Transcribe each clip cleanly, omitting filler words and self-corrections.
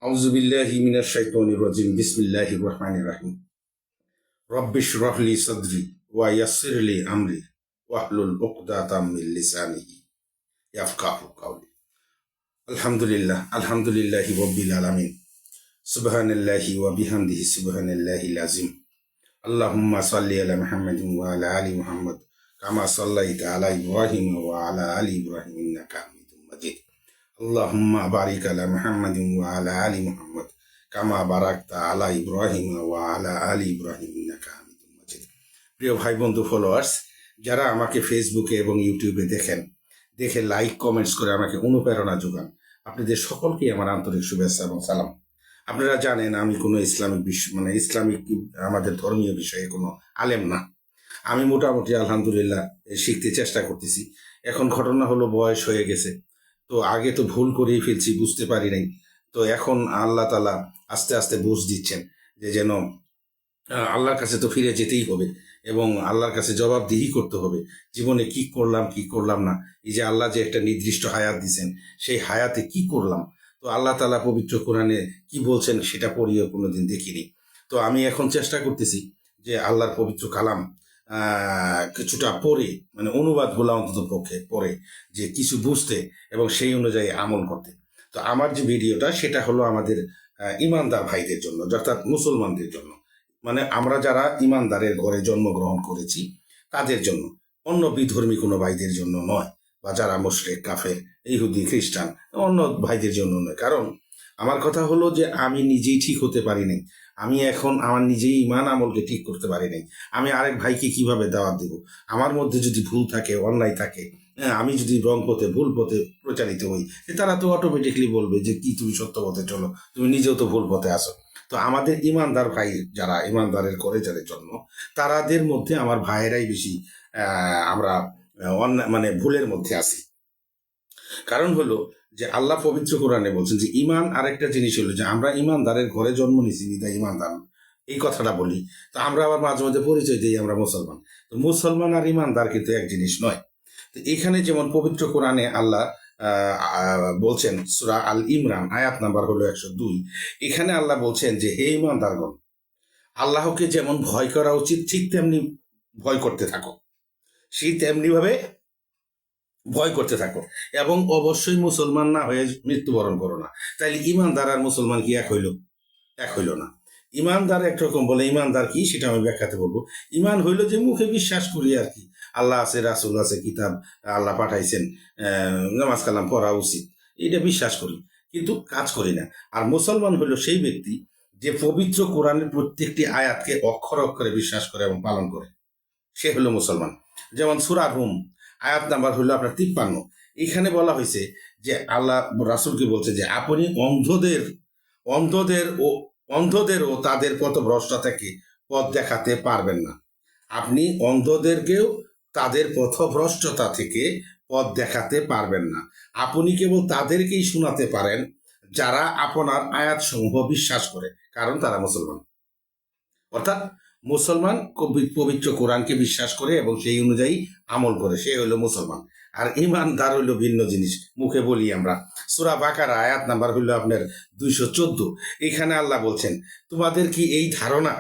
আউযুবিল্লাহি মিনাশ শাইতানির রাজিম বিসমিল্লাহির রহমানির রহিম রব্বিশ রহলি সদরি ওয়া ইয়াসসিরলি আমরি ওয়াহলুল উকদাতাম মিন লিসানিহি ইয়াফকাহু কাওলি। আলহামদুলিল্লাহি রাব্বিল আলামিন সুবহানাল্লাহি ওয়া বিহামদিহি সুবহানাল্লাহিল আযীম। আল্লাহুম্মা সাল্লি আলা মুহাম্মাদিন ওয়া আলা আলি মুহাম্মদ কামা সাল্লাইতা আলা ইব্রাহিম ওয়া আলা আলি ইব্রাহিম ইন্নাকা হামিদুম মাজিদ। আল্লাহুম্মা বারিক আলা মুহাম্মাদিন ওয়া আলা আলি মুহাম্মদ কামা বারাকতা আলা ইব্রাহিম ওয়া আলা আলি ইব্রাহিম ইন্নাকা হামিদুম মাজিদ। প্রিয় ভাই বন্ধু ফলোয়ার্স, যারা আমাকে ফেসবুকে এবং ইউটিউবে দেখে লাইক কমেন্টস করে আমাকে অনুপ্রেরণা যোগান, আপনাদের সকলকেই আমার আন্তরিক শুভেচ্ছা এবং সালাম। আপনারা জানেন আমি কোনো ইসলামিক আমাদের ধর্মীয় বিষয়ে কোনো আলেম না। আমি মোটামুটি আলহামদুলিল্লাহ শিখতে চেষ্টা করতেছি। এখন ঘটনা হলো বয়স হয়ে গেছে, তো আগে তো ভুল করেই ফেলছি, বুঝতে পারি নাই। তো এখন আল্লাহ তাআলা আস্তে আস্তে বুঝ দিচ্ছেন যে যেন আল্লাহর কাছে তো ফিরে যেতেই হবে এবং আল্লাহর কাছে জবাবদিহি করতে হবে জীবনে কি করলাম না। এই যে আল্লাহ যে একটা নির্দিষ্ট হায়াত দিছেন, সেই হায়াতে কি করলাম। তো আল্লাহ তাআলা পবিত্র কোরআনে কি বলছেন সেটা পড়িও কোনোদিন দেখিনি। তো আমি এখন চেষ্টা করতেছি যে আল্লাহর পবিত্র কালাম কিছুটা পড়ে, অনুবাদগুলো অন্তত পক্ষে পড়ে, যে কিছু বুঝতে এবং সেই অনুযায়ী আমল করতে। তো আমার যে ভিডিওটা সেটা হলো আমাদের ইমানদার ভাইদের জন্য, অর্থাৎ মুসলমানদের জন্য, আমরা যারা ইমানদারের ঘরে জন্মগ্রহণ করেছি তাদের জন্য, অন্য বিধর্মী কোনো ভাইদের জন্য নয়, বা যারা মুশরিক কাফের ইহুদি খ্রিস্টান অন্য ভাইদের জন্য নয়। কারণ আমার কথা হলো যে আমি নিজেই ঠিক হতে পারি নাই, আমি এখন আমার নিজেই ইমান আমলকে ঠিক করতে পারি নাই। আমি আরেক ভাইকে কিভাবে দাওয়াত দেব? আমার মধ্যে যদি ভুল থাকে, অন্যায় থাকে, আমি যদি রং পথে ভুল পথে প্রচারিত হই, তারা তো অটোমেটিকলি বলবে যে কি তুমি সত্য পথে চলো, তুমি নিজেও তো ভুল পথে আসো। তো আমাদের ইমানদার ভাই যারা ইমানদারের করে যাদের জন্য, তারাদের মধ্যে আমার ভাইয়েরাই বেশি আমরা ভুলের মধ্যে আছি। কারণ হলো যে আল্লাহ পবিত্র কোরআনে বলছেন যে ইমান আরেকটা জিনিস হলো যে আমরা ইমানদারের ঘরে জন্ম নিয়েছি বিধায় ইমানদার এই কথাটা বলি। তো আমরা আবার মাঝে মাঝে পরিচয় দিই আমরা মুসলমান। তো মুসলমান আর ইমানদার কিন্তু এক জিনিস নয়। তো এখানে যেমন পবিত্র কোরআনে আল্লাহ বলছেন সূরা আল ইমরান আয়াত নাম্বার হলো 102, এখানে আল্লাহ বলছেন যে হে ইমানদারগণ, আল্লাহকে যেমন ভয় করা উচিত ঠিক তেমনি ভয় করতে থাকো, সেই তেমনি ভাবে ভয় করতে থাকো, এবং অবশ্যই মুসলমান না হয়ে মৃত্যুবরণ করো না। তাইলে ইমানদার আর মুসলমান কি এক হইল না? ইমানদার একরকম বলে, ইমানদার কি সেটা আমি ব্যাখ্যাতে বলবো। ইমান হইল যে মুখে বিশ্বাস করি আর কি, আল্লাহ আছে, রাসূল আছে, কিতাব আল্লাহ পাঠাইছেন, নামাজ কালাম পড়া উচিত, এটা বিশ্বাস করি, কিন্তু কাজ করি না। আর মুসলমান হইল সেই ব্যক্তি যে পবিত্র কোরআনের প্রত্যেকটি আয়াতকে অক্ষরে অক্ষরে বিশ্বাস করে এবং পালন করে, সে হলো মুসলমান। যেমন সূরা রুম আয়াত নাম্বার হলো আপনার 53, এখানে বলা হয়েছে যে আল্লাহ রাসূলকে বলছে যে আপনি অন্ধদের ও তাদের পথভ্রষ্টা থেকে পথ দেখাতে পারবেন না। আপনি অন্ধদেরকেও তাদের পথভ্রষ্টতা থেকে পথ দেখাতে পারবেন না। আপনি কেবল তাদেরকেই শোনাতে পারেন যারা আপনার আয়াতসমূহ বিশ্বাস করে, কারণ তারা মুসলমান। অর্থাৎ মুসলমান পবিত্র কোরআনকে বিশ্বাস করে এবং সেই অনুযায়ী আমল করে, সে হইল মুসলমান। আর ইমানদার হইল ভিন্ন জিনিস, মুখে বলি আমরা। সূরা বাকারা আয়াত নাম্বার হইল আপনার 214, এখানে আল্লাহ বলছেন তোমাদের কি এই ধারণা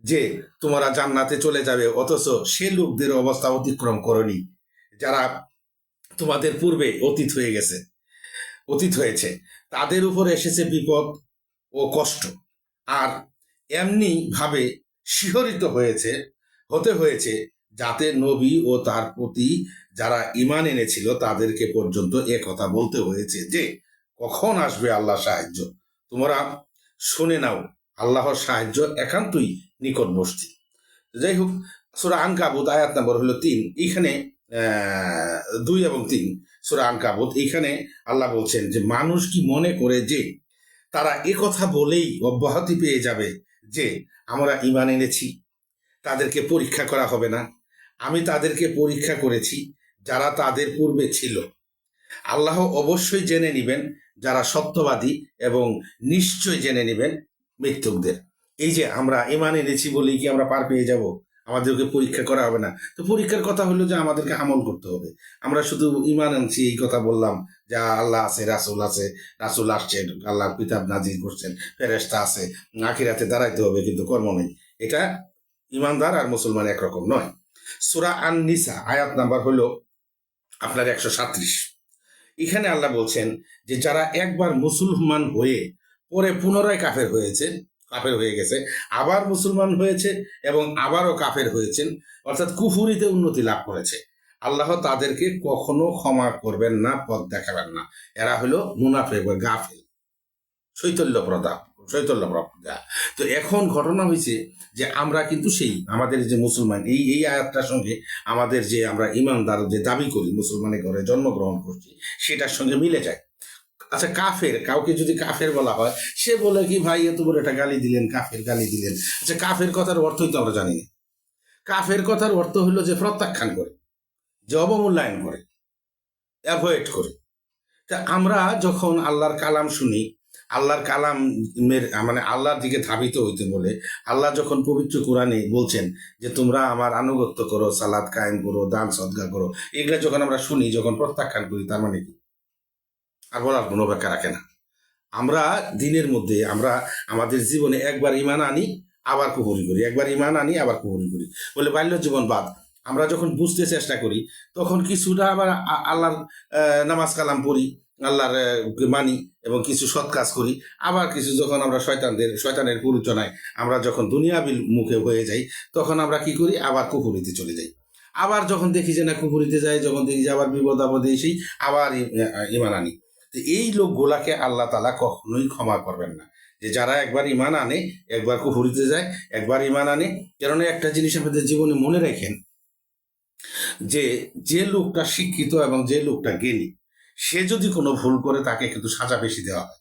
যে তোমরা জান্নাতে চলে যাবে, অথচ সে লোকদের অবস্থা অতিক্রম করনি যারা তোমাদের পূর্বে অতীত হয়েছে, তাদের উপর এসেছে বিপদ ও কষ্ট, আর এমনি ভাবে শিহরিত হতে হয়েছে যাতে নবী ও তার প্রতি যারা ঈমান এনেছিল তাদেরকে পর্যন্ত কথা বলতে হয়েছে যে কখন আসবে আল্লাহর সাহায্য, তোমরা শুনে নাও, আল্লাহর সাহায্য একান্তই নিকটবর্তী। যাই হোক, সূরা আনকাবুত আয়াত নম্বর হলো 3, এইখানে 2 এবং 3 সূরা আনকাবুত, এইখানে আল্লাহ বলছেন যে মানুষ কি মনে করে যে তারা কথা বলেই অব্যাহতি পেয়ে যাবে যে আমরা ঈমান এনেছি, তাদেরকে পরীক্ষা করা হবে না? আমি তাদেরকে পরীক্ষা করেছি যারা তাদের পূর্বে ছিল। আল্লাহ অবশ্যই জেনে নিবেন যারা সত্যবাদী এবং নিশ্চয় জেনে নিবেন মিথ্যুকদের। এই যে আমরা ঈমান এনেছি বলেই কি আমরা পার পেয়ে যাব? আমাদেরকে পরীক্ষা করা হবে না। তো পরীক্ষার কথা হলো যে আমাদেরকে আমল করতে হবে। আমরা শুধু ইমান আনছি এই কথা বললাম, যা আল্লাহ আছে, রাসূল আছে, রাসূল আসছেন, আল্লাহর কিতাব নাজিল করছেন, ফেরেশতা আছে, আখিরাতে দাঁড়াইতে হবে, কিন্তু কর্ম নেই। এটা ইমানদার আর মুসলমান একরকম নয়। সূরা আন-নিসা আয়াত নাম্বার হলো আপনার 137। এখানে আল্লাহ বলছেন যে যারা একবার মুসলমান হয়ে পরে পুনরায় কাফের হয়েছে, কাফের হয়ে গেছে, আবার মুসলমান হয়েছে এবং আবারও কাফের হয়েছেন, অর্থাৎ কুফুরিতে উন্নতি লাভ করেছে, আল্লাহ তাদেরকে কখনো ক্ষমা করবেন না, পথ দেখাবেন না। এরা হলো মুনাফিক বা গাফিল, শৈথল্যপ্রদা। তো এখন ঘটনা হয়েছে যে আমরা কিন্তু সেই আমাদের যে মুসলমান এই এই আয়াতটার সঙ্গে আমাদের যে আমরা ইমানদার যে দাবি করি, মুসলমানের ঘরে জন্মগ্রহণ করছি, সেটার সঙ্গে মিলে যায়। আচ্ছা, কাফের, কাউকে যদি কাফের বলা হয়, সে বলে কি ভাই এত বড় একটা গালি দিলেন, কাফের গালি দিলেন। আচ্ছা, কাফের কথার অর্থই তো আমরা জানি না। কাফের কথার অর্থ হলো যে প্রত্যাখ্যান করে, যে অবমূল্যায়ন করে, অ্যাভয়েড করে। তা আমরা যখন আল্লাহর কালাম শুনি, আল্লাহর কালামের মানে আল্লাহর দিকে ধাবিত হইতে বলে আল্লাহ যখন পবিত্র কোরআনে বলছেন যে তোমরা আমার আনুগত্য করো, সালাত কায়েম করো, দান সদকা করো, এগুলো যখন আমরা শুনি, যখন প্রত্যাখ্যান করি, তার মানে কি? আর বলার কোনো ব্যাখ্যা রাখে না। আমরা দিনের মধ্যে আমরা আমাদের জীবনে একবার ইমান আনি, আবার কুফরি করি, একবার ইমান আনি, আবার কুফরি করি, বলে বাল্য জীবন বাদ। আমরা যখন বুঝতে চেষ্টা করি, তখন কিছুটা আবার আল্লাহর নামাজ কালাম পড়ি, আল্লাহর মানি এবং কিছু সৎ কাজ করি। আবার কিছু যখন আমরা শয়তানের প্ররোচনায় আমরা যখন দুনিয়াবি মুখে হয়ে যাই, তখন আমরা কি করি? আবার কুফরিতে চলে যাই। আবার যখন দেখি যে না কুফরিতে যাই, যখন দেখি যে আবার বিপদ আপদে এসেই আবার ইমান আনি। তো এই লোকগুলাকে আল্লাহ তাআলা কখনোই ক্ষমা করবেন না, যে যারা একবার ইমান আনে, একবার কুফরিতে যায়, একবার ইমান আনে। কেননা একটা জিনিস আপনাদের জীবনে মনে রাখেন, যে যে লোকটা শিক্ষিত এবং যে লোকটা জ্ঞানী, সে যদি কোনো ভুল করে তাকে কিন্তু সাজা বেশি দেওয়া হয়।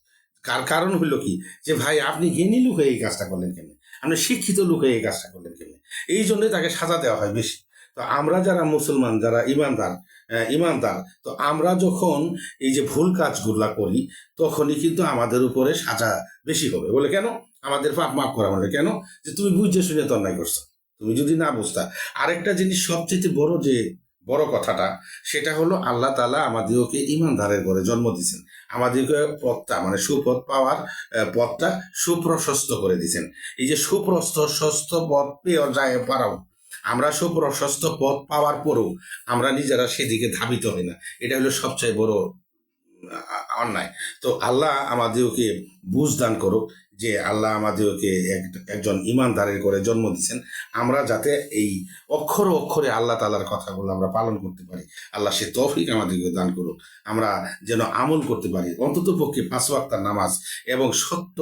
কারণ হলো কি, যে ভাই আপনি জ্ঞানী লোক হয়ে এই কাজটা করলেন কেন, আপনি শিক্ষিত লোক হয়ে এই কাজটা করলেন কেন, এই জন্যই তাকে সাজা দেওয়া হয় বেশি। তো আমরা যারা মুসলমান, যারা ইমানদার, তো আমরা যখন এই যে ভুল কাজগুলা করি, তখনই কিন্তু আমাদের উপরে সাজা বেশি হবে। বলে কেন? আমাদের পাপ মাফ করা বলে কেন? যে তুমি বুঝে শুনে তো অন্যায় করছো, তুমি যদি না বুঝতা। আরেকটা জিনিস সবচেয়ে বড় কথাটা, সেটা হলো আল্লাহ তাআলা আমাদেরকে ইমানদারের ঘরে জন্ম দিয়েছেন, আমাদেরকে পথটা মানে সুপথ পাওয়ার পথটা সুপ্রশস্ত করে দিয়েছেন। এই যে সুপ্রশস্ত পথ পেয়ে যায় পারাও, আমরা সুপ্রশস্ত পথ পাওয়ার পরেও আমরা নিজেরা সেদিকে ধাবিত হই না, এটা হলো সবচেয়ে বড় অন্যায়। তো আল্লাহ আমাদেরকে বুঝ দান করুক, যে আল্লাহ আমাদেরকে একজন ইমানদারের করে জন্ম দিচ্ছেন, আমরা যাতে এই অক্ষরে অক্ষরে আল্লাহ তাআলার কথাগুলো আমরা পালন করতে পারি। আল্লাহ সে তৌফিক আমাদেরকে দান করুক, আমরা যেন আমল করতে পারি, অন্তত পক্ষে 5 ওয়াক্তের নামাজ এবং সত্য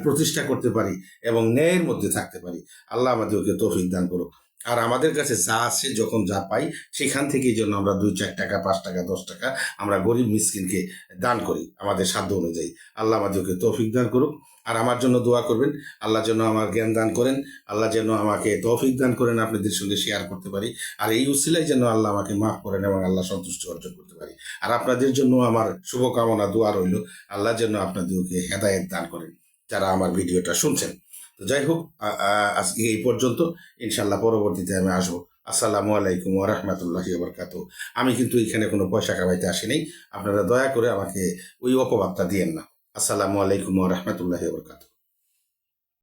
প্রতিষ্ঠা করতে পারি এবং ন্যায়ের মধ্যে থাকতে পারি। আল্লাহ আমাদেরকে তৌফিক দান করুক। আর আমাদের কাছে যা আছে, যখন যা পাই, সেখান থেকেই যেন আমরা 2-4 টাকা, 5 টাকা, 10 টাকা আমরা গরিব মিসকিনকে দান করি আমাদের সাধ্য অনুযায়ী। আল্লাহ আমাদেরকে তৌফিক দান করুক। আর আমার জন্য দোয়া করবেন, আল্লাহ যেন আমার জ্ঞান দান করেন, আল্লাহ যেন আমাকে তৌফিক দান করেন, আপনাদের সঙ্গে শেয়ার করতে পারি। আর এই উসিলায় যেন আল্লাহ আমাকে মাফ করেন এবং আল্লাহ সন্তুষ্টি অর্জন করতে পারি। আর আপনাদের জন্য আমার শুভকামনা, দোয়া রইল, আল্লাহ যেন আপনাদেরকে হেদায়েত দান করেন যারা আমার ভিডিওটা শুনছেন। তো যাই হোক, আজকে এই পর্যন্ত। ইনশাল্লাহ পরবর্তীতে আমি আসবো। আসসালামু আলাইকুম ওয়া রাহমাতুল্লাহি ওয়া বারাকাতুহু। আমি কিন্তু এখানে কোনো পয়সা কামাইতে আসি নাই, আপনারা দয়া করে আমাকে ওই অপবাদটা দিয়েন না। আসসালামু আলাইকুম ওয়া রাহমাতুল্লাহি ওয়া বারাকাতুহু।